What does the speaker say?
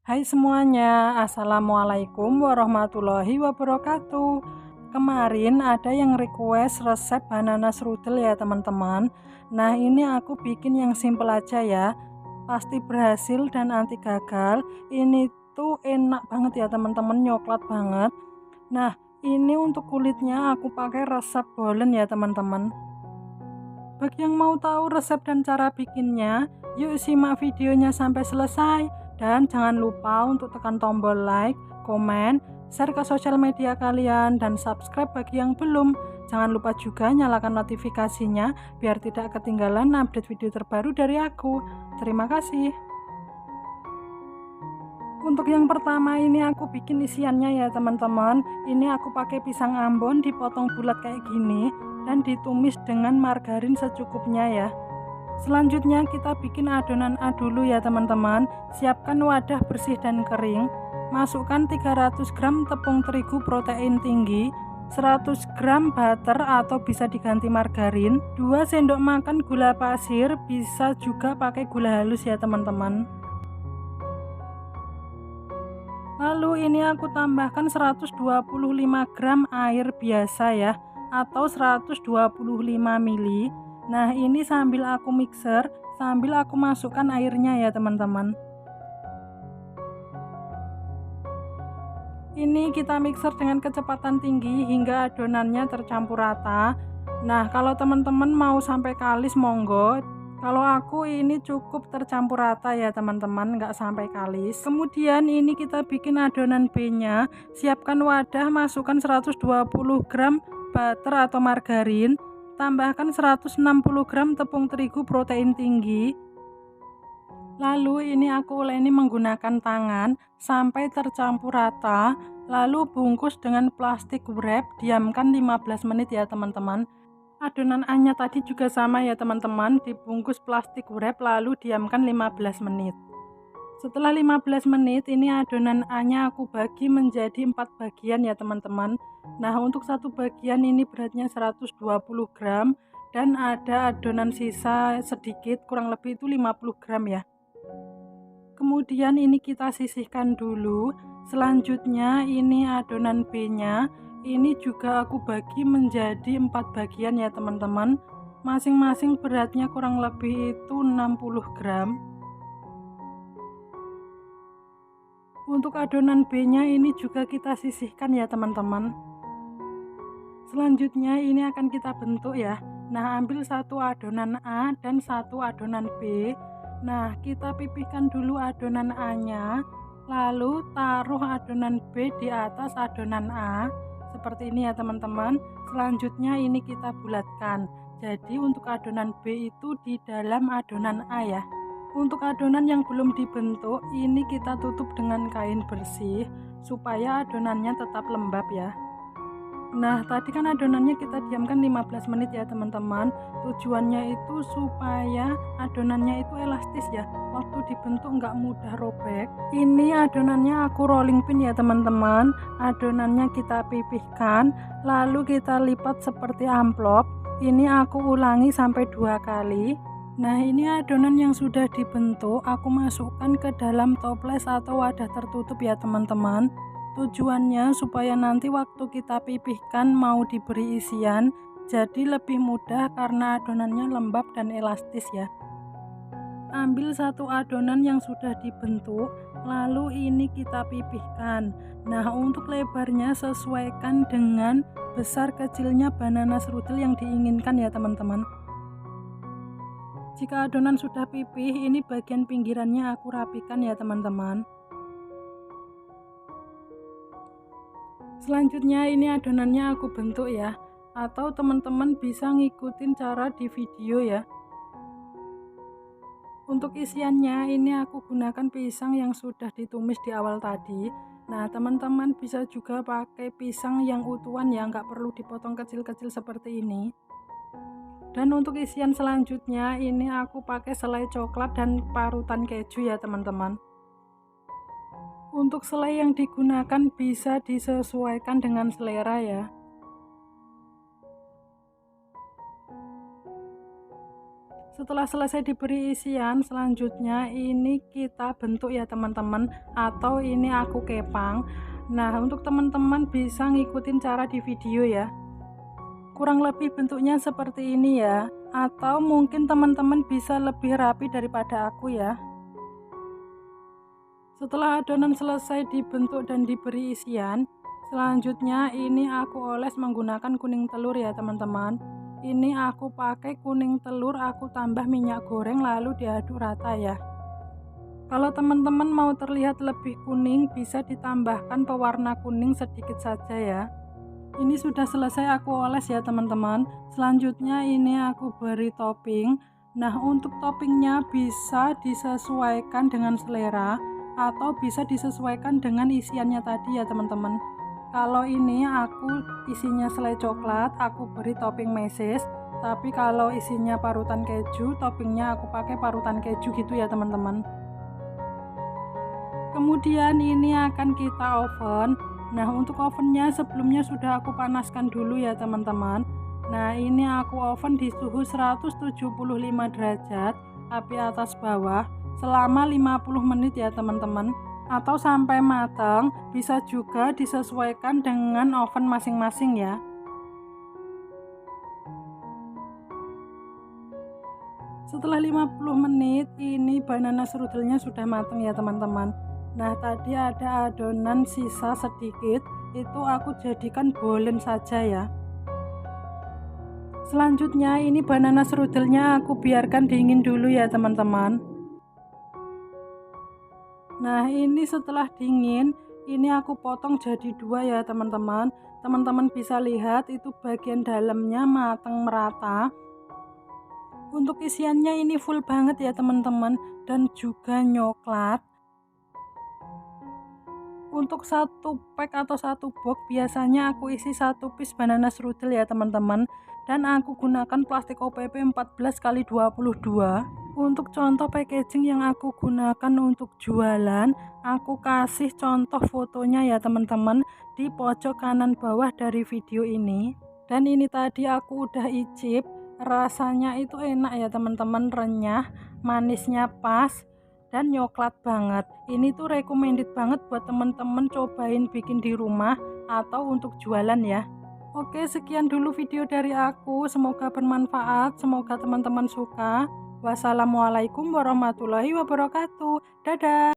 Hai semuanya, Assalamualaikum warahmatullahi wabarakatuh. Kemarin ada yang request resep banana strudel ya teman-teman. Nah ini aku bikin yang simple aja ya. Pasti berhasil dan anti gagal. Ini tuh enak banget ya teman-teman, nyoklat banget. Nah ini untuk kulitnya aku pakai resep bolen ya teman-teman. Bagi yang mau tahu resep dan cara bikinnya, yuk simak videonya sampai selesai. Dan jangan lupa untuk tekan tombol like, komen, share ke sosial media kalian, dan subscribe bagi yang belum. Jangan lupa juga nyalakan notifikasinya biar tidak ketinggalan update video terbaru dari aku. Terima kasih. Untuk yang pertama ini aku bikin isiannya ya teman-teman. Ini aku pakai pisang ambon dipotong bulat kayak gini dan ditumis dengan margarin secukupnya ya. Selanjutnya kita bikin adonan A dulu ya teman-teman. Siapkan wadah bersih dan kering. Masukkan 300 gram tepung terigu protein tinggi, 100 gram butter atau bisa diganti margarin, 2 sendok makan gula pasir, bisa juga pakai gula halus ya teman-teman. Lalu ini aku tambahkan 125 gram air biasa ya, atau 125 ml. Nah ini sambil aku mixer, sambil aku masukkan airnya ya teman-teman. Ini kita mixer dengan kecepatan tinggi hingga adonannya tercampur rata. Nah kalau teman-teman mau sampai kalis monggo. Kalau aku ini cukup tercampur rata ya teman-teman, nggak sampai kalis. Kemudian ini kita bikin adonan B-nya. Siapkan wadah, masukkan 120 gram butter atau margarin. Tambahkan 160 gram tepung terigu protein tinggi. Lalu ini aku uleni menggunakan tangan sampai tercampur rata. Lalu bungkus dengan plastik wrap, diamkan 15 menit ya teman-teman. Adonan A-nya tadi juga sama ya teman-teman, dibungkus plastik wrap lalu diamkan 15 menit. Setelah 15 menit ini adonan A-nya aku bagi menjadi 4 bagian ya teman-teman. Nah untuk satu bagian ini beratnya 120 gram dan ada adonan sisa sedikit, kurang lebih itu 50 gram ya. Kemudian ini kita sisihkan dulu. Selanjutnya ini adonan B-nya. Ini juga aku bagi menjadi 4 bagian ya teman-teman. Masing-masing beratnya kurang lebih itu 60 gram. Untuk adonan B-nya ini juga kita sisihkan ya teman-teman. Selanjutnya ini akan kita bentuk ya. Nah ambil satu adonan A dan satu adonan B. Nah kita pipihkan dulu adonan A-nya. Lalu taruh adonan B di atas adonan A. Seperti ini ya teman-teman. Selanjutnya ini kita bulatkan. Jadi untuk adonan B itu di dalam adonan A ya. Untuk adonan yang belum dibentuk ini kita tutup dengan kain bersih supaya adonannya tetap lembab ya. Nah tadi kan adonannya kita diamkan 15 menit ya teman-teman. Tujuannya itu supaya adonannya itu elastis ya, waktu dibentuk nggak mudah robek. Ini adonannya aku rolling pin ya teman-teman. Adonannya kita pipihkan lalu kita lipat seperti amplop. Ini aku ulangi sampai 2 kali. Nah ini adonan yang sudah dibentuk aku masukkan ke dalam toples atau wadah tertutup ya teman-teman. Tujuannya supaya nanti waktu kita pipihkan mau diberi isian jadi lebih mudah karena adonannya lembab dan elastis ya. Ambil satu adonan yang sudah dibentuk lalu ini kita pipihkan. Nah untuk lebarnya sesuaikan dengan besar kecilnya banana strudel yang diinginkan ya teman-teman. Jika adonan sudah pipih ini bagian pinggirannya aku rapikan ya teman-teman. Selanjutnya ini adonannya aku bentuk ya, atau teman-teman bisa ngikutin cara di video ya. Untuk isiannya ini aku gunakan pisang yang sudah ditumis di awal tadi. Nah teman-teman bisa juga pakai pisang yang utuhan ya, nggak perlu dipotong kecil-kecil seperti ini. Dan untuk isian selanjutnya ini aku pakai selai coklat dan parutan keju ya teman-teman. Untuk selai yang digunakan bisa disesuaikan dengan selera ya. Setelah selesai diberi isian, selanjutnya ini kita bentuk ya teman-teman, atau ini aku kepang. Nah, untuk teman-teman bisa ngikutin cara di video ya. Kurang lebih bentuknya seperti ini ya, atau mungkin teman-teman bisa lebih rapi daripada aku ya. Setelah adonan selesai dibentuk dan diberi isian, selanjutnya ini aku oles menggunakan kuning telur ya teman-teman. Ini aku pakai kuning telur, aku tambah minyak goreng lalu diaduk rata ya. Kalau teman-teman mau terlihat lebih kuning, bisa ditambahkan pewarna kuning sedikit saja ya. Ini sudah selesai aku oles ya teman-teman. Selanjutnya ini aku beri topping. Nah, untuk toppingnya bisa disesuaikan dengan selera atau bisa disesuaikan dengan isiannya tadi ya teman-teman. Kalau ini aku isinya selai coklat, aku beri topping meses. Tapi kalau isinya parutan keju, toppingnya aku pakai parutan keju gitu ya teman-teman. Kemudian ini akan kita oven. Nah, untuk ovennya sebelumnya sudah aku panaskan dulu ya teman-teman. Nah, ini aku oven di suhu 175 derajat, api atas bawah, selama 50 menit ya teman-teman. Atau sampai matang, bisa juga disesuaikan dengan oven masing-masing ya. Setelah 50 menit, ini banana strudelnya sudah matang ya teman-teman. Nah, tadi ada adonan sisa sedikit, itu aku jadikan bolen saja ya. Selanjutnya ini banana strudelnya aku biarkan dingin dulu ya teman-teman. Nah, ini setelah dingin, ini aku potong jadi dua ya teman-teman. Teman-teman bisa lihat itu bagian dalamnya matang merata. Untuk isiannya ini full banget ya teman-teman, dan juga coklat. Untuk satu pack atau satu box biasanya aku isi satu piece banana strudel ya teman-teman, dan aku gunakan plastik OPP 14x22. Untuk contoh packaging yang aku gunakan untuk jualan, aku kasih contoh fotonya ya teman-teman di pojok kanan bawah dari video ini. Dan ini tadi aku udah icip, rasanya itu enak ya teman-teman, renyah, manisnya pas, dan coklat banget. Ini tuh recommended banget buat teman-teman cobain bikin di rumah atau untuk jualan ya. Oke, sekian dulu video dari aku, semoga bermanfaat, semoga teman-teman suka. Wassalamualaikum warahmatullahi wabarakatuh. Dadah.